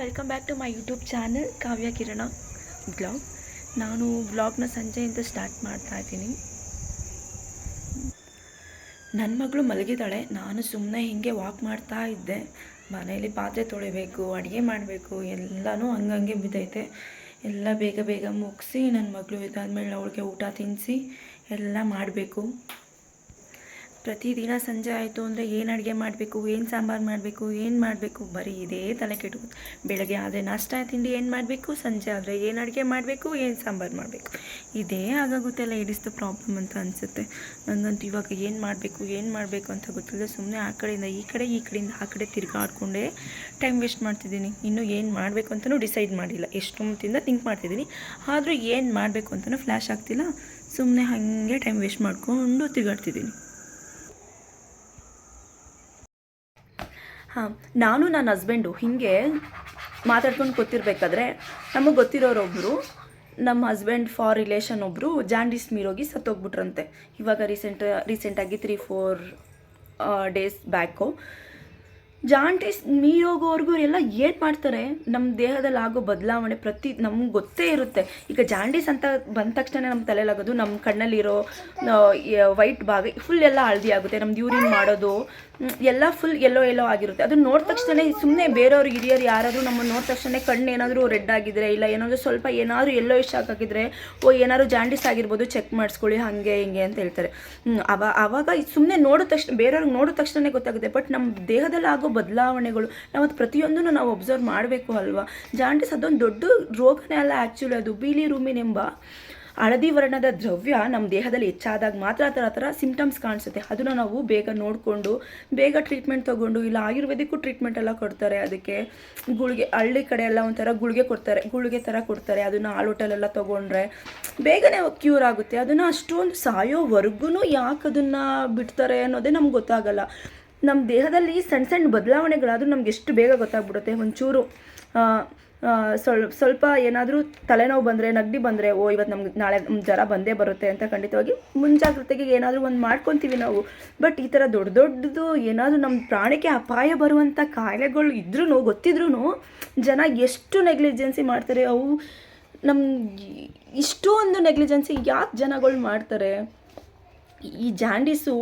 Welcome back to my YouTube channel Kavya Kirana blog. ನಾನು ಬ್ಲಾಗ್ನ ಸಂಜೆಯಿಂದ ಸ್ಟಾರ್ಟ್ ಮಾಡ್ತಾ ಇದ್ದೀನಿ. ನನ್ನ ಮಗಳು ಮಲಗಿದ್ದಾಳೆ. ನಾನು ಸುಮ್ಮನೆ ಹೀಗೆ ವಾಕ್ ಮಾಡ್ತಾ ಇದ್ದೆ. ಮನೆಯಲ್ಲಿ ಪಾತ್ರೆ ತೊಳಿಬೇಕು, ಅಡುಗೆ ಮಾಡಬೇಕು, ಎಲ್ಲನೂ ಹಂಗಂಗೆ ಬಿದ್ದೈತೆ. ಎಲ್ಲ ಬೇಗ ಬೇಗ ಮುಗಿಸಿ ನನ್ನ ಮಗಳು ಇದಾದಮೇಲೆ ಅವಳಿಗೆ ಊಟ ತಿನ್ನಿಸಿ ಎಲ್ಲ ಮಾಡಬೇಕು. ಪ್ರತಿದಿನ ಸಂಜೆ ಆಯಿತು ಅಂದರೆ ಏನು ಅಡುಗೆ ಮಾಡಬೇಕು, ಏನು ಸಾಂಬಾರು ಮಾಡಬೇಕು, ಬರೀ ಇದೇ ತಲೆ ಕೆಟ್ಟೋಗುತ್ತೆ. ಬೆಳಗ್ಗೆ ಆದರೆ ನಾಷ್ಟ ತಿಂಡಿ ಏನು ಮಾಡಬೇಕು, ಸಂಜೆ ಆದರೆ ಏನು ಅಡುಗೆ ಮಾಡಬೇಕು, ಏನು ಸಾಂಬಾರು ಮಾಡಬೇಕು, ಇದೇ ಆಗೋಗುತ್ತೆ ಲೇಡೀಸ್ದು ಪ್ರಾಬ್ಲಮ್ ಅಂತ ಅನಿಸುತ್ತೆ. ನನಗಂತೂ ಇವಾಗ ಏನು ಮಾಡಬೇಕು ಅಂತ ಗೊತ್ತಿಲ್ಲ. ಸುಮ್ಮನೆ ಆ ಕಡೆಯಿಂದ ಈ ಕಡೆಯಿಂದ ಆ ಕಡೆ ತಿರುಗಾಡ್ಕೊಂಡೇ ಟೈಮ್ ವೇಸ್ಟ್ ಮಾಡ್ತಿದ್ದೀನಿ. ಇನ್ನೂ ಏನು ಮಾಡಬೇಕು ಅಂತಲೂ ಡಿಸೈಡ್ ಮಾಡಿಲ್ಲ. ಎಷ್ಟು ಹೊತ್ತಿಂದ ಥಿಂಕ್ ಮಾಡ್ತಿದ್ದೀನಿ, ಆದರೂ ಏನು ಮಾಡಬೇಕು ಅಂತಲೂ ಫ್ಲ್ಯಾಶ್ ಆಗ್ತಿಲ್ಲ. ಸುಮ್ಮನೆ ಹಾಗೆ ಟೈಮ್ ವೇಸ್ಟ್ ಮಾಡಿಕೊಂಡು ತಿರುಗಾಡ್ತಿದ್ದೀನಿ. ನಾನು ನನ್ನ ಹಸ್ಬೆಂಡು ಹೀಗೆ ಮಾತಾಡ್ಕೊಂಡು ಕೂತಿರ್ಬೇಕಾದ್ರೆ ನಮಗೆ ಗೊತ್ತಿರೋರೊಬ್ಬರು, ನಮ್ಮ ಹಸ್ಬೆಂಡ್ ಫಾರ್ ರಿಲೇಷನ್ ಒಬ್ಬರು ಜಾಂಡೀಸ್ ಮೀರೋಗಿ ಸತ್ತೋಗ್ಬಿಟ್ರಂತೆ. ಇವಾಗ ರೀಸೆಂಟಾಗಿ 3-4 ಡೇಸ್ ಬ್ಯಾಕು. ಜಾಂಡೀಸ್ ಮೀರೋಗೋರ್ಗೂ ಎಲ್ಲ ಏನು ಮಾಡ್ತಾರೆ, ನಮ್ಮ ದೇಹದಲ್ಲಿ ಆಗೋ ಬದಲಾವಣೆ ನಮ್ಗೆ ಗೊತ್ತೇ ಇರುತ್ತೆ. ಈಗ ಜಾಂಡೀಸ್ ಅಂತ ಬಂದ ತಕ್ಷಣ ನಮ್ಮ ತಲೆಲಾಗೋದು, ನಮ್ಮ ಕಣ್ಣಲ್ಲಿರೋ ವೈಟ್ ಭಾಗ ಫುಲ್ ಎಲ್ಲ ಹಳದಿ ಆಗುತ್ತೆ. ನಮ್ದು ಯೂರಿನ್ ಮಾಡೋದು ಎಲ್ಲ ಫುಲ್ ಎಲ್ಲೋ ಆಗಿರುತ್ತೆ. ಅದನ್ನ ನೋಡಿದ ತಕ್ಷಣ ಸುಮ್ಮನೆ ಬೇರೆಯವ್ರು ಹಿರಿಯರು ಯಾರಾದರೂ ನಮ್ಮನ್ನು ನೋಡಿದ ತಕ್ಷಣ ಕಣ್ಣು ಏನಾದರೂ ರೆಡ್ ಆಗಿದ್ರೆ, ಇಲ್ಲ ಏನಾದರೂ ಸ್ವಲ್ಪ ಏನಾದರೂ ಎಲ್ಲೋ ಶಾಕ್ ಆಗಿದ್ರೆ, ಏನಾದರೂ ಜಾಂಡೀಸ್ ಆಗಿರ್ಬೋದು, ಚೆಕ್ ಮಾಡಿಸ್ಕೊಳ್ಳಿ ಹಾಗೆ ಹಿಂಗೆ ಅಂತ ಹೇಳ್ತಾರೆ. ಆವಾಗ ಸುಮ್ಮನೆ ನೋಡಿದ ತಕ್ಷಣ, ಬೇರೆಯವ್ರಿಗೆ ನೋಡಿದ ತಕ್ಷಣವೇ ಗೊತ್ತಾಗುತ್ತೆ. ಬಟ್ ನಮ್ಮ ದೇಹದಲ್ಲಿ ಆಗೋ ಬದಲಾವಣೆಗಳು ನಾವು ಅದು ಪ್ರತಿಯೊಂದನ್ನು ನಾವು ಒಬ್ಸರ್ವ್ ಮಾಡಬೇಕು ಅಲ್ವಾ. ಜಾಂಡೀಸ್ ಅದೊಂದು ದೊಡ್ಡ ರೋಗನೇ ಅಲ್ಲ ಆ್ಯಕ್ಚುಲಿ. ಅದು ಬಿಲಿರೂಬಿನ್ ಎಂಬ ಹಳದಿ ವರ್ಣದ ದ್ರವ್ಯ ನಮ್ಮ ದೇಹದಲ್ಲಿ ಹೆಚ್ಚಾದಾಗ ಮಾತ್ರ ಆ ಥರ ಸಿಂಪ್ಟಮ್ಸ್ ಕಾಣಿಸುತ್ತೆ. ಅದನ್ನು ನಾವು ಬೇಗ ನೋಡಿಕೊಂಡು ಬೇಗ ಟ್ರೀಟ್ಮೆಂಟ್ ತೊಗೊಂಡು, ಇಲ್ಲ ಆಯುರ್ವೇದಿಕ್ಕೂ ಟ್ರೀಟ್ಮೆಂಟ್ ಎಲ್ಲ ಕೊಡ್ತಾರೆ. ಅದಕ್ಕೆ ಗುಳಿಗೆ, ಹಳ್ಳಿ ಕಡೆ ಎಲ್ಲ ಒಂಥರ ಗುಳಿಗೆ ಥರ ಕೊಡ್ತಾರೆ. ಅದನ್ನು ಹಾಲೋಟಲೆಲ್ಲ ತೊಗೊಂಡ್ರೆ ಬೇಗನೆ ಕ್ಯೂರ್ ಆಗುತ್ತೆ. ಅದನ್ನು ಅಷ್ಟೊಂದು ಸಾಯೋವರೆಗೂ ಯಾಕೆ ಅದನ್ನು ಬಿಡ್ತಾರೆ ಅನ್ನೋದೇ ನಮ್ಗೆ ಗೊತ್ತಾಗಲ್ಲ. ನಮ್ಮ ದೇಹದಲ್ಲಿ ಸಣ್ಣ ಬದಲಾವಣೆಗಳಾದರೂ ನಮ್ಗೆ ಎಷ್ಟು ಬೇಗ ಗೊತ್ತಾಗ್ಬಿಡುತ್ತೆ. ಒಂಚೂರು ಸ್ವಲ್ಪ ಏನಾದರೂ ತಲೆನೋವು ಬಂದರೆ, ನೆಗಡಿ ಬಂದರೆ, ಇವತ್ತು ನಮ್ಗೆ ನಾಳೆ ಜ್ವರ ಬಂದೇ ಬರುತ್ತೆ ಅಂತ ಖಂಡಿತವಾಗಿ ಮುಂಜಾಗ್ರತೆಗೆ ಏನಾದರೂ ಒಂದು ಮಾಡ್ಕೊತೀವಿ ನಾವು. ಬಟ್ ಈ ಥರ ದೊಡ್ಡದು ಏನಾದರೂ ನಮ್ಮ ಪ್ರಾಣಕ್ಕೆ ಅಪಾಯ ಬರುವಂಥ ಕಾಯಿಲೆಗಳು ಇದ್ರೂ ಗೊತ್ತಿದ್ರೂ ಜನ ಎಷ್ಟು ನೆಗ್ಲಿಜೆನ್ಸಿ ಮಾಡ್ತಾರೆ. ಅವು ಇಷ್ಟೊಂದು ನೆಗ್ಲಿಜೆನ್ಸಿ ಯಾಕೆ ಜನಗಳು ಮಾಡ್ತಾರೆ? ಈ ಜಾಂಡೀಸು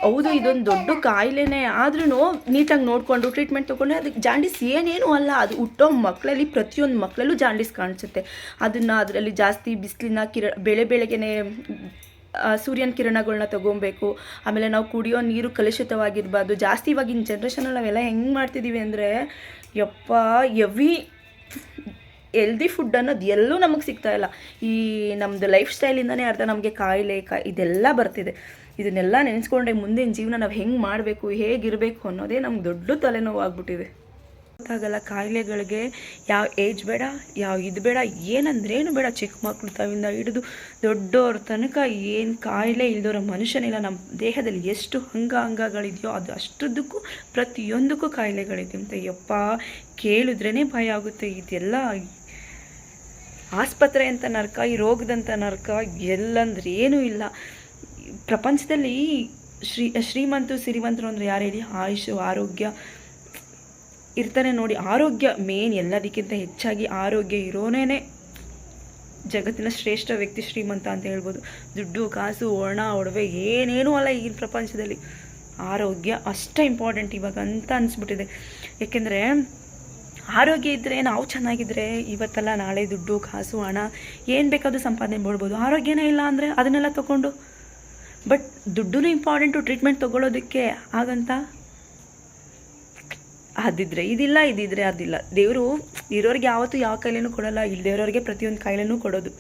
ಹೌದು ಇದೊಂದು ದೊಡ್ಡ ಕಾಯಿಲೆನೇ, ಆದ್ರೂ ನೀಟಾಗಿ ನೋಡಿಕೊಂಡು ಟ್ರೀಟ್ಮೆಂಟ್ ತೊಗೊಂಡ್ರೆ ಅದಕ್ಕೆ ಜಾಂಡೀಸ್ ಏನೇನೂ ಅಲ್ಲ. ಅದು ಹುಟ್ಟೋ ಮಕ್ಕಳಲ್ಲಿ ಪ್ರತಿಯೊಂದು ಮಕ್ಕಳಲ್ಲೂ ಜಾಂಡೀಸ್ ಕಾಣಿಸುತ್ತೆ. ಅದರಲ್ಲಿ ಜಾಸ್ತಿ ಬಿಸಿಲಿನ ಬೆಳಗ್ಗೆನೇ ಸೂರ್ಯನ ಕಿರಣಗಳನ್ನ ತೊಗೊಬೇಕು. ಆಮೇಲೆ ನಾವು ಕುಡಿಯೋ ನೀರು ಕಲುಷಿತವಾಗಿರಬಾರ್ದು. ಜಾಸ್ತಿ ಇವಾಗಿನ ಜನ್ರೇಷನಲ್ಲಿ ನಾವೆಲ್ಲ ಹೆಂಗೆ ಮಾಡ್ತಿದ್ದೀವಿ ಅಂದರೆ, ಹೆಲ್ದಿ ಫುಡ್ ಅನ್ನೋದು ಎಲ್ಲೂ ನಮಗೆ ಸಿಗ್ತಾಯಿಲ್ಲ. ಈ ನಮ್ಮದು ಲೈಫ್ ಸ್ಟೈಲಿಂದನೇ ಅರ್ಧ ನಮಗೆ ಕಾಯಿಲೆ ಇದೆಲ್ಲ ಬರ್ತಿದೆ. ಇದನ್ನೆಲ್ಲ ನೆನೆಸ್ಕೊಂಡ್ರೆ ಮುಂದಿನ ಜೀವನ ನಾವು ಹೆಂಗೆ ಮಾಡಬೇಕು, ಹೇಗಿರಬೇಕು ಅನ್ನೋದೇ ನಮ್ಗೆ ದೊಡ್ಡ ತಲೆನೋವು ಆಗ್ಬಿಟ್ಟಿದೆ. ಗೊತ್ತಾಗಲ್ಲ ಕಾಯಿಲೆಗಳಿಗೆ ಯಾವ ಏಜ್ ಬೇಡ, ಯಾವ ಇದು ಬೇಡ, ಏನಂದ್ರೇನು ಬೇಡ. ಚಿಕ್ಕ ಮಕ್ಕಳು ತಾವಿಂದ ಹಿಡಿದು ದೊಡ್ಡವ್ರ ತನಕ ಏನು ಕಾಯಿಲೆ ಇಲ್ದೋರೋ ಮನುಷ್ಯನಿಲ್ಲ. ನಮ್ಮ ದೇಹದಲ್ಲಿ ಎಷ್ಟು ಅಂಗಗಳಿದೆಯೋ ಅದು ಅಷ್ಟುದಕ್ಕೂ ಪ್ರತಿಯೊಂದಕ್ಕೂ ಕಾಯಿಲೆಗಳಿದೆ ಅಂತ ಕೇಳಿದ್ರೇ ಭಯ ಆಗುತ್ತೆ. ಇದೆಲ್ಲ ಆಸ್ಪತ್ರೆ ಅಂತ ನರಕ, ಈ ರೋಗದಂಥ ನರಕ ಎಲ್ಲಂದ್ರೆ ಏನೂ ಇಲ್ಲ. ಪ್ರಪಂಚದಲ್ಲಿ ಶ್ರೀಮಂತರು ಸಿರಿವಂತರು ಅಂದರೆ ಯಾರು ಹೇಳಿ? ಆಯುಷು, ಆರೋಗ್ಯ ಇರ್ತಾನೆ ನೋಡಿ. ಆರೋಗ್ಯ ಮೇನ್, ಎಲ್ಲದಕ್ಕಿಂತ ಹೆಚ್ಚಾಗಿ ಆರೋಗ್ಯ ಇರೋನೇ ಜಗತ್ತಿನ ಶ್ರೇಷ್ಠ ವ್ಯಕ್ತಿ, ಶ್ರೀಮಂತ ಅಂತ ಹೇಳ್ಬೋದು. ದುಡ್ಡು, ಕಾಸು, ಒಡವೆ ಏನೇನೂ ಅಲ್ಲ ಈಗಿನ ಪ್ರಪಂಚದಲ್ಲಿ. ಆರೋಗ್ಯ ಅಷ್ಟೇ ಇಂಪಾರ್ಟೆಂಟ್ ಇವಾಗ ಅಂತ ಅನಿಸ್ಬಿಟ್ಟಿದೆ. ಯಾಕೆಂದರೆ ಆರೋಗ್ಯ ಇದ್ದರೆ, ನಾವು ಚೆನ್ನಾಗಿದ್ದರೆ ಇವತ್ತಲ್ಲ ನಾಳೆ ದುಡ್ಡು, ಕಾಸು, ಹಣ ಏನು ಬೇಕಾದರೂ ಸಂಪಾದನೆ ಮಾಡ್ಬೋದು. ಆರೋಗ್ಯನೇ ಇಲ್ಲ ಅಂದರೆ ಅದನ್ನೆಲ್ಲ ತೊಗೊಂಡು, ಬಟ್ ದುಡ್ಡು ಇಂಪಾರ್ಟೆಂಟು ಟ್ರೀಟ್ಮೆಂಟ್ ತೊಗೊಳ್ಳೋದಕ್ಕೆ. ಹಾಗಂತ ಅದಿದ್ರೆ ಇದಿಲ್ಲ, ಇದಿದ್ರೆ ಅದಿಲ್ಲ. ದೇವರು ಇರೋರಿಗೆ ಯಾವತ್ತೂ ಯಾವ ಕಾಯಿಲೆನೂ ಕೊಡೋಲ್ಲ, ಇಲ್ದೇವ್ರವ್ರಿಗೆ ಪ್ರತಿಯೊಂದು ಕಾಯಿಲೆನೂ ಕೊಡೋದು.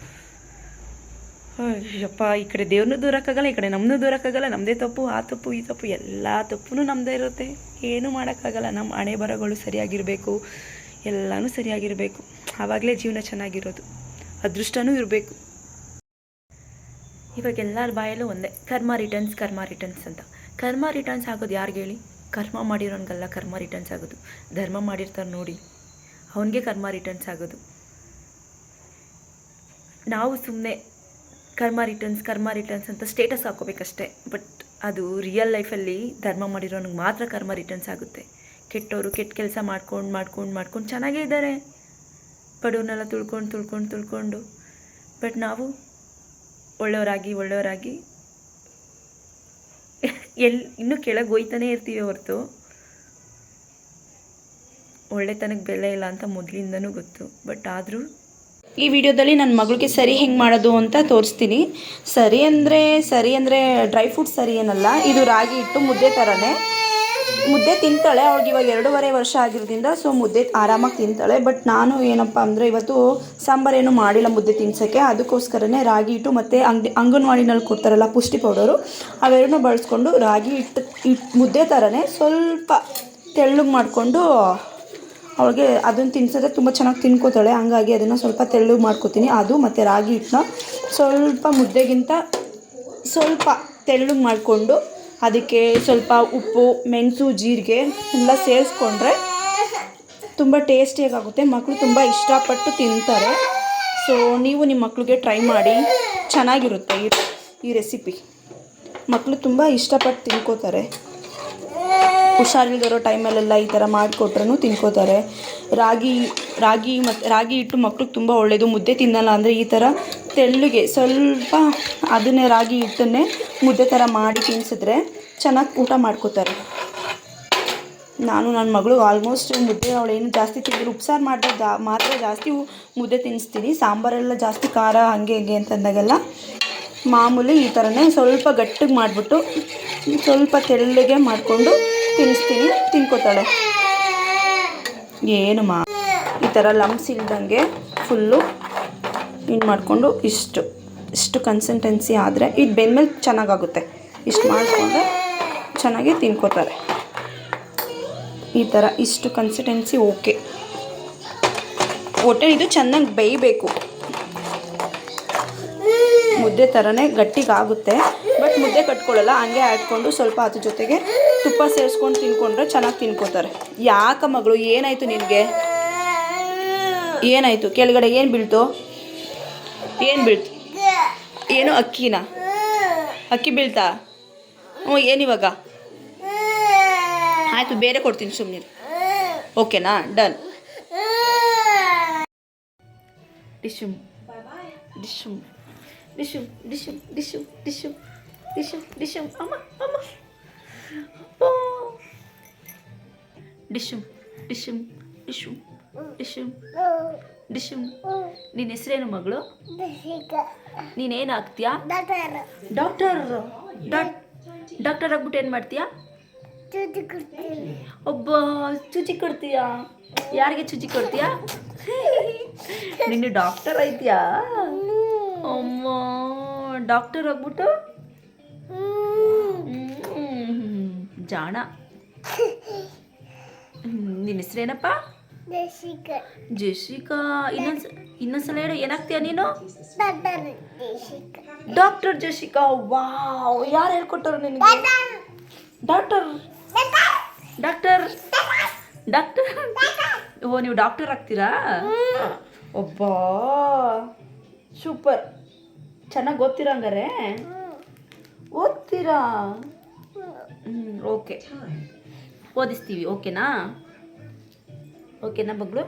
ಈ ಕಡೆ ದೇವ್ರನ್ನೂ ದೂರಕ್ಕಾಗಲ್ಲ, ಈ ಕಡೆ ನಮ್ಮನ್ನೂ ದೂರಕ್ಕಾಗಲ್ಲ. ನಮ್ಮದೇ ತಪ್ಪು, ಆ ತಪ್ಪು, ಈ ತಪ್ಪು, ಎಲ್ಲ ತಪ್ಪು ನಮ್ಮದೇ ಇರುತ್ತೆ. ಏನೂ ಮಾಡೋಕ್ಕಾಗಲ್ಲ. ನಮ್ಮ ಹಣೆ ಬರಗಳು ಸರಿಯಾಗಿರಬೇಕು, ಎಲ್ಲನೂ ಸರಿಯಾಗಿರಬೇಕು. ಆವಾಗಲೇ ಜೀವನ ಚೆನ್ನಾಗಿರೋದು. ಅದೃಷ್ಟನೂ ಇರಬೇಕು. ಇವಾಗ ಎಲ್ಲರ ಬಾಯಲ್ಲೂ ಒಂದೇ ಕರ್ಮ ರಿಟರ್ನ್ಸ್ ಅಂತ. ಕರ್ಮ ರಿಟರ್ನ್ಸ್ ಆಗೋದು ಯಾರಿಗೆ ಹೇಳಿ? ಕರ್ಮ ಮಾಡಿರೋನ್ಗಲ್ಲ ಕರ್ಮ ರಿಟರ್ನ್ಸ್ ಆಗೋದು. ಧರ್ಮ ಮಾಡಿರ್ತಾರೆ ನೋಡಿ, ಅವನಿಗೆ ಕರ್ಮ ರಿಟರ್ನ್ಸ್ ಆಗೋದು. ನಾವು ಸುಮ್ಮನೆ ಕರ್ಮ ರಿಟರ್ನ್ಸ್ ಅಂತ ಸ್ಟೇಟಸ್ ಹಾಕೋಬೇಕಷ್ಟೆ. ಬಟ್ ಅದು ರಿಯಲ್ ಲೈಫಲ್ಲಿ ಧರ್ಮ ಮಾಡಿರೋನಿಗೆ ಮಾತ್ರ ಕರ್ಮ ರಿಟರ್ನ್ಸ್ ಆಗುತ್ತೆ. ಕೆಟ್ಟವರು ಕೆಟ್ಟ ಕೆಲಸ ಮಾಡ್ಕೊಂಡು ಚೆನ್ನಾಗೇ ಇದ್ದಾರೆ. ಬಡವ್ರನ್ನೆಲ್ಲ ತುಳ್ಕೊಂಡು ಬಟ್ ನಾವು ಒಳ್ಳೆಯವರಾಗಿ ಇನ್ನೂ ಕೆಳಗೆ ಹೋಯ್ತಾನೆ ಇರ್ತೀವಿ ಹೊರತು ಒಳ್ಳೆತನಕ್ಕೆ ಬೆಲೆ ಇಲ್ಲ ಅಂತ ಮೊದಲಿಂದನೂ ಗೊತ್ತು. ಬಟ್ ಆದರೂ ಈ ವಿಡಿಯೋದಲ್ಲಿ ನನ್ನ ಮಗಳಿಗೆ ಸರಿ ಹೆಂಗೆ ಮಾಡೋದು ಅಂತ ತೋರಿಸ್ತೀನಿ. ಸರಿ ಅಂದರೆ ಡ್ರೈ ಫ್ರೂಟ್ಸ್ ಸರಿ ಏನಲ್ಲ, ಇದು ರಾಗಿ ಹಿಟ್ಟು ಮುದ್ದೆ ಥರನೇ. ಮುದ್ದೆ ತಿಂತಾಳೆ, ಅವಳಿಗೆ ಇವಾಗ 2.5 ವರ್ಷ ಆಗಿರೋದ್ರಿಂದ ಸೊ ಮುದ್ದೆ ಆರಾಮಾಗಿ ತಿಂತಾಳೆ. ಬಟ್ ನಾನು ಏನಪ್ಪ ಅಂದರೆ ಇವತ್ತು ಸಾಂಬಾರೇನು ಮಾಡಿಲ್ಲ ಮುದ್ದೆ ತಿನ್ಸೋಕ್ಕೆ, ಅದಕ್ಕೋಸ್ಕರನೇ ರಾಗಿ ಹಿಟ್ಟು ಮತ್ತು ಅಂಗನವಾಡಿನಲ್ಲಿ ಕೊಡ್ತಾರಲ್ಲ ಪುಷ್ಟಿ ಪೌಡರು, ಅವೆರಡನ್ನೂ ಬಳಸ್ಕೊಂಡು ರಾಗಿ ಹಿಟ್ಟು ಮುದ್ದೆ ಥರನೇ ಸ್ವಲ್ಪ ತೆಳ್ಳಗೆ ಮಾಡಿಕೊಂಡು ಅವಳಿಗೆ ಅದನ್ನು ತಿನ್ಸಿದ್ರೆ ತುಂಬ ಚೆನ್ನಾಗಿ ತಿನ್ಕೋತಾಳೆ. ಹಂಗಾಗಿ ಅದನ್ನು ಸ್ವಲ್ಪ ತೆಳ್ಳಗೆ ಮಾಡ್ಕೋತೀನಿ. ಅದು ಮತ್ತು ರಾಗಿ ಹಿಟ್ಟನ್ನ ಸ್ವಲ್ಪ ಮುದ್ದೆಗಿಂತ ಸ್ವಲ್ಪ ತೆಳ್ಳಗೆ ಮಾಡಿಕೊಂಡು ಅದಕ್ಕೆ ಸ್ವಲ್ಪ ಉಪ್ಪು, ಮೆಣಸು, ಜೀರಿಗೆ ಎಲ್ಲ ಸೇರಿಸ್ಕೊಂಡ್ರೆ ತುಂಬ ಟೇಸ್ಟಿಯಾಗುತ್ತೆ. ಮಕ್ಕಳು ತುಂಬ ಇಷ್ಟಪಟ್ಟು ತಿಂತಾರೆ. ಸೊ ನೀವು ನಿಮ್ಮ ಮಕ್ಕಳಿಗೆ ಟ್ರೈ ಮಾಡಿ, ಚೆನ್ನಾಗಿರುತ್ತೆ ಈ ರೆಸಿಪಿ. ಮಕ್ಕಳು ತುಂಬ ಇಷ್ಟಪಟ್ಟು ತಿನ್ಕೋತಾರೆ. ಹುಷಾರಿಲ್ದಿರೋ ಟೈಮಲ್ಲೆಲ್ಲ ಈ ಥರ ಮಾಡಿಕೊಟ್ರೂ ತಿನ್ಕೋತಾರೆ. ರಾಗಿ ಹಿಟ್ಟು ಮಕ್ಳಿಗೆ ತುಂಬ ಒಳ್ಳೆಯದು. ಮುದ್ದೆ ತಿನ್ನಲ್ಲ ಅಂದರೆ ಈ ಥರ ತೆಳ್ಳಗೆ ಸ್ವಲ್ಪ ಅದನ್ನೇ ರಾಗಿ ಹಿಟ್ಟನ್ನೇ ಮುದ್ದೆ ಥರ ಮಾಡಿ ತಿನ್ನಿಸಿದ್ರೆ ಚೆನ್ನಾಗಿ ಊಟ ಮಾಡ್ಕೋತಾರೆ. ನಾನು ನನ್ನ ಮಗಳು ಆಲ್ಮೋಸ್ಟ್ ಮುದ್ದೆ ಅವಳೇನು ಜಾಸ್ತಿ ತಿಂದಿಲ್ಲ. ಉಪ್ಸಾರು ಮಾಡಿದ್ರೆ ಮಾತ್ರ ಜಾಸ್ತಿ ಮುದ್ದೆ ತಿನ್ನಿಸ್ತೀನಿ. ಸಾಂಬಾರೆಲ್ಲ ಜಾಸ್ತಿ ಖಾರ ಹಂಗೆ ಅಂತಂದಾಗೆಲ್ಲ ಮಾಮೂಲಿ ಈ ಥರನೇ ಸ್ವಲ್ಪ ಗಟ್ಟಿಗೆ ಮಾಡಿಬಿಟ್ಟು ಸ್ವಲ್ಪ ತೆಳ್ಳಗೆ ಮಾಡಿಕೊಂಡು ತಿನ್ನಿಸ್ತೀನಿ, ತಿನ್ಕೋತಾಳೆ. ಏನು ಈ ಥರ ಲಂಪ್ಸ್ ಇಲ್ದಂಗೆ ಫುಲ್ಲು ಇನ್ನು ಮಾಡಿಕೊಂಡು ಇಷ್ಟು ಕನ್ಸಿಸ್ಟೆನ್ಸಿ ಆದರೆ ಇದು ಬೆಂದಮೇಲೆ ಚೆನ್ನಾಗಾಗುತ್ತೆ. ಇಷ್ಟು ಮಾಡಿಕೊಂಡ್ರೆ ಚೆನ್ನಾಗಿ ತಿನ್ಕೋತಾರೆ. ಈ ಥರ ಇಷ್ಟು ಕನ್ಸಿಸ್ಟೆನ್ಸಿ ಓಕೆ. ಒಟ್ಟೆ ಇದು ಚೆನ್ನಾಗಿ ಬೇಯಬೇಕು. ಮುದ್ದೆ ಥರನೇ ಗಟ್ಟಿಗಾಗುತ್ತೆ. ಬಟ್ ಮುದ್ದೆ ಕಟ್ಕೊಳ್ಳಲ್ಲ, ಹಂಗೆ ಆಡ್ಕೊಂಡು ಸ್ವಲ್ಪ ಅದ್ರ ಜೊತೆಗೆ ತುಪ್ಪ ಸೇರಿಸ್ಕೊಂಡು ತಿನ್ಕೊಂಡ್ರೆ ಚೆನ್ನಾಗಿ ತಿನ್ಕೋತಾರೆ. ಯಾಕ ಮಗಳು ಏನಾಯಿತು ನಿನಗೆ? ಏನಾಯಿತು? ಕೆಳಗಡೆ ಏನು ಬೀಳ್ತು? ಏನು ಅಕ್ಕಿನ? ಅಕ್ಕಿ ಬೀಳ್ತಾ? ಹ್ಞೂ, ಏನಿವಾಗ? ಆಯಿತು, ಬೇರೆ ಕೊಡ್ತೀನಿ ಸುಮ್ಮನೆ. ಓಕೆನಾ? ಡನ್. ಡಿಶುಮ್ ಡಿಶುಮ್ ಡಿಶುಮ್ ಡಿಶುಮ್ ಡಿಶುಮ್ ಡಿಶುಮ್ ಡಿಶುಮ್ ಡಿಶುಮ್ ಅಮ್ಮ ಡಿಶುಮ್ ಡಿಶುಮ್ ಡಿಶುಮ್ ಡಿಶುಮ್ ಡಿಶುಮ್. ನಿನ್ನ ಹೆಸರೇನು ಮಗಳು? ನೀನೇನು ಆಗ್ತೀಯಾ? ಡಾಕ್ಟರ್ ಆಗ್ಬಿಟ್ಟು ಏನು ಮಾಡ್ತೀಯಾ? ಒಬ್ಬ ಚುಚಿ ಕೊಡ್ತೀಯಾ? ಯಾರಿಗೆ ಚುಚಿ ಕೊಡ್ತೀಯಾ? ನಿನ್ನ ಡಾಕ್ಟರ್ ಐತಿಯಾ? ಅಮ್ಮ, ಡಾಕ್ಟರ್ ಆಗ್ಬಿಟ್ಟು ಜಾಣ. ನಿನ್ನ ಹೆಸರೇನಪ್ಪ? ಜೆಸಿಕಾ. ಇನ್ನೊಂದ್ಸಲ ಹೇಳು, ಏನಾಗ್ತೀಯ ನೀನು? Doctor Jessica. ವಾವ್, ಯಾರು ಹೇಳ್ಕೊಟ್ಟರು ನಿನಗೆ? ಡಾಕ್ಟರ್. ಓ, ನೀವು ಡಾಕ್ಟರ್ ಆಗ್ತೀರಾ? ಒಬ್ಬ ಸೂಪರ್. ಚೆನ್ನಾಗಿ ಓದ್ತೀರಾ ಹಂಗಾರೆ? ಓದ್ತೀರಾ? ಓಕೆ, ಓದಿಸ್ತೀವಿ. ಓಕೆನಾ ಮಗಳು?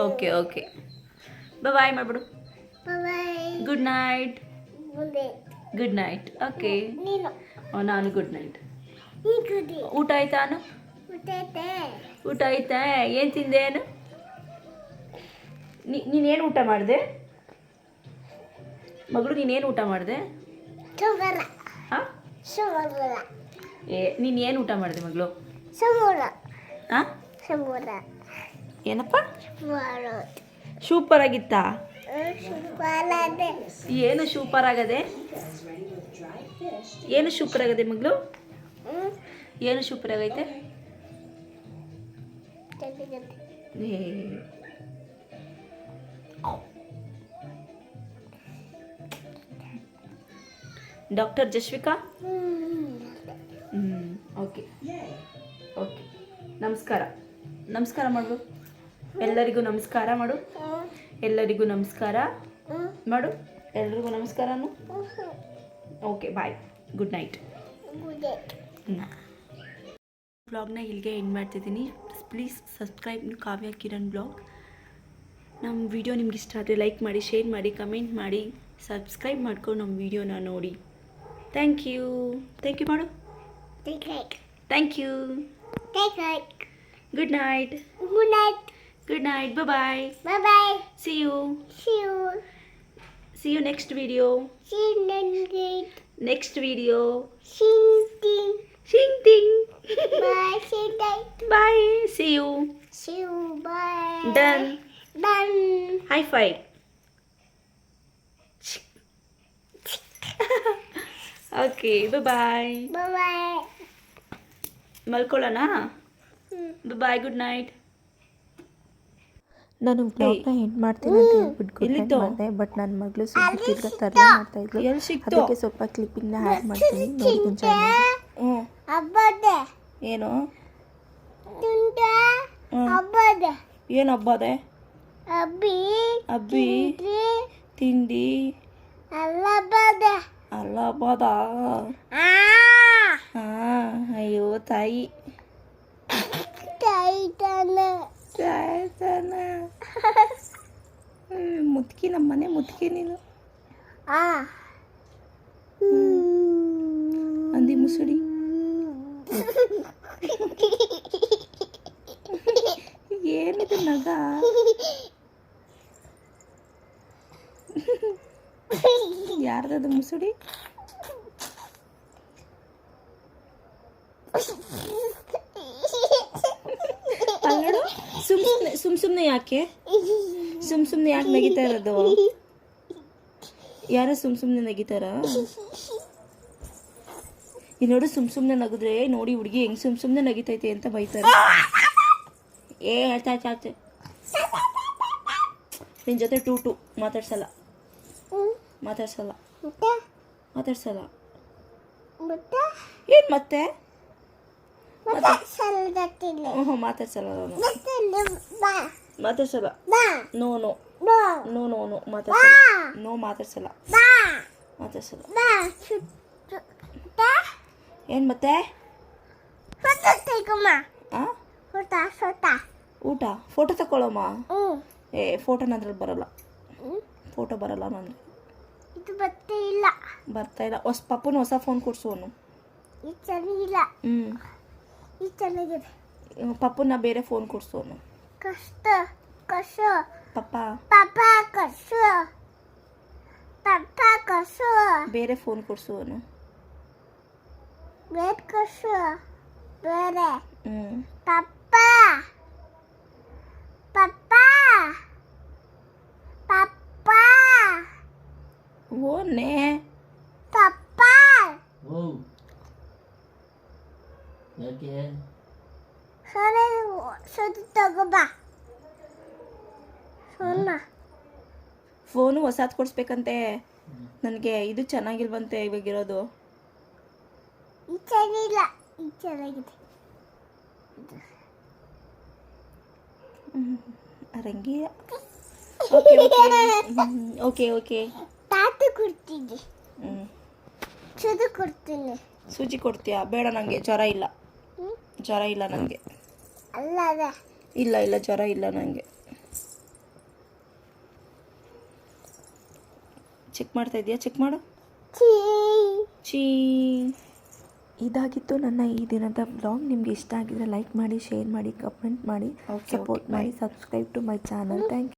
ಓಕೆ ಬಾಯ್ ಮಾಡ್ಬಿಡು. Good night. ಓಕೆ. ನಾನು ಗುಡ್ ನೈಟ್. ಊಟ ಆಯ್ತಾ? ಊಟ ಆಯ್ತಾ? ಏನು ತಿಂದೆ? ಏನು ನೀನೇನು ಊಟ ಮಾಡಿದೆ ಮಗಳು? ನೀನೇನು ಊಟ ಮಾಡಿದೆ? ಹಾಂ, ನೀನೇನು ಊಟ ಮಾಡಿದೆ ಮಗಳು? ಹಾಂ, ಏನಪ್ಪ? ಸೂಪರ್ ಆಗಿತ್ತಾ? ಏನು ಸೂಪರ್ ಆಗದೆ? ಏನು ಸೂಪರ್ ಆಗದೆ ಮಗಳು? ಏನು ಸೂಪರ್ ಆಗೈತೆ? ಡಾಕ್ಟರ್ ಜಶ್ವಿಕಾ. ಓಕೆ. ನಮಸ್ಕಾರ ಮಾಡು. ಎಲ್ಲರಿಗೂ ನಮಸ್ಕಾರ ಮಾಡು. ಎಲ್ರಿಗೂ ನಮಸ್ಕಾರ ಮಾಡು. Okay, bye. Good night. ಬ್ಲಾಗ್ನ ಇಲ್ಲಿಗೆ ಎಂಡ್ ಮಾಡ್ತಿದ್ದೀನಿ. Please subscribe Kavya Kiran blog. ನಮ್ಮ ವಿಡಿಯೋ ನಿಮ್ಗೆ ಇಷ್ಟ ಆದರೆ ಲೈಕ್ ಮಾಡಿ, ಶೇರ್ ಮಾಡಿ, ಕಮೆಂಟ್ ಮಾಡಿ, ಸಬ್ಸ್ಕ್ರೈಬ್ ಮಾಡ್ಕೊಂಡು ನಮ್ಮ ವಿಡಿಯೋನ ನೋಡಿ. ಥ್ಯಾಂಕ್ ಯು ಮಾಡು. Thank you. Good night. Bye. See you next video. Next video. Shing ting. Bye. See you. Bye. Done. High five. Okay. Bye. ಮಲ್ಕೊಳ್ಳೋಣ. ಬಾಯ್. Good night. ನಾನು ಬ್ಲಾಗ್ನ ಎಂಡ್ ಮಾಡ್ತೀನಿ ಅಂತ ಹೇಳ್ಬಿಟ್ಟು ಗುಡ್ ನೈಟ್ ಮಾಡಿದೆ. ಬಟ್ ನನ್ನ ಮಗಳು ಸ್ವಲ್ಪ ತಿರ್ಗಾ ತರಲೆ ಮಾಡ್ತಾ ಇದ್ಲು. ಅದಕ್ಕೆ ಸ್ವಲ್ಪ ಕ್ಲಿಪ್ಪಿಂಗ್ನ ಆ್ಯಡ್ ಮಾಡ್ತೀನಿ, ನೋಡಿ ಎಂಜಾಯ್ ಮಾಡಿ. ಏನು ಏನು ಹಬ್ಬ ಅದೇ? ಅಬ್ಬಿ ತಿಂಡಿ ಅಲ್ಲ ಹಬ್ಬದ. ಅಯ್ಯೋ ತಾಯಿ ಮುತ್ಕಿ, ನಮ್ಮನೆ ಮುತ್ಕಿ ನೀನು. ಅಂದಿ ಮುಸುಡಿ. ಏನಿದು ನಗ? ಯಾರ್ದದು ಮುಸುಡಿ? ಸುಮ್ನೆ ಯಾಕೆ ನಗಿತಾ ಇರೋದು? ಯಾರ ಸುಮ್ನೆ ನಗಿತಾರ? ಈ ನೋಡು, ಸುಮ್ನೆ ನಗಿದ್ರೆ ನೋಡಿ ಹುಡುಗಿ ಹೆಂಗ್ ಸುಮ್ನೆ ನಗಿತೈತೆ ಅಂತ ಬೈತಾರೆ. ಆಚೆ ನಿನ್ ಜೊತೆ ಟೂ ಮಾತಾಡ್ಸಲ್ಲ. ಏನ್ ಮತ್ತೆ ಮಾತಾಡ್ಸಲ್ಲ. ಮಾತಾಡ್ಸಲ್ಲ. ಏನ್ ಮತ್ತೆ ಊಟ? ಫೋಟೋ ತಗೊಳಮ್ಮ. ಫೋಟೋನ ಅದ್ರಲ್ಲಿ ಬರಲ್ಲ. ಫೋಟೋ ಬರಲ್ಲ ನಂಗೆ. ಬರ್ತಾ ಇಲ್ಲ. ಪಪ್ಪನ ಹೊಸ ಫೋನ್ ಕೊಡ್ಸು ಅವನು. ಪಪ್ಪನ ಬೇರೆ ಫೋನ್ ಕೊಡ್ಸು ಅವನು. ಬೇರೆ ಫೋನ್ ಕೊಡ್ಸು ಅವನು. ಓನೆ ಫೋನು ಹೊಸಾದ್ ಕೊಡ್ಸ್ಬೇಕಂತೆ ನನಗೆ. ಇದು ಚೆನ್ನಾಗಿಲ್ವಂತೆ ಇವಾಗಿರೋದು. ರಂಗಿ. ಓಕೆ. ಸೂಜಿ ಕೊಡ್ತೀಯಾ? ಬೇಡ, ನನಗೆ ಜ್ವರ ಇಲ್ಲ ನನಗೆ. ಇಲ್ಲ ಜ್ವರ ಇಲ್ಲ ನನಗೆ. ಚೆಕ್ ಮಾಡ್ತಾ ಇದೆಯಾ? ಚೆಕ್ ಮಾಡು. ಇದಾಗಿತ್ತು ನನ್ನ ಈ ದಿನದ ಬ್ಲಾಗ್. ನಿಮಗೆ ಇಷ್ಟ ಆಗಿದ್ರೆ ಲೈಕ್ ಮಾಡಿ, ಶೇರ್ ಮಾಡಿ, ಕಮೆಂಟ್ ಮಾಡಿ, ಸಪೋರ್ಟ್ ಮಾಡಿ, subscribe to my channel. Thank you.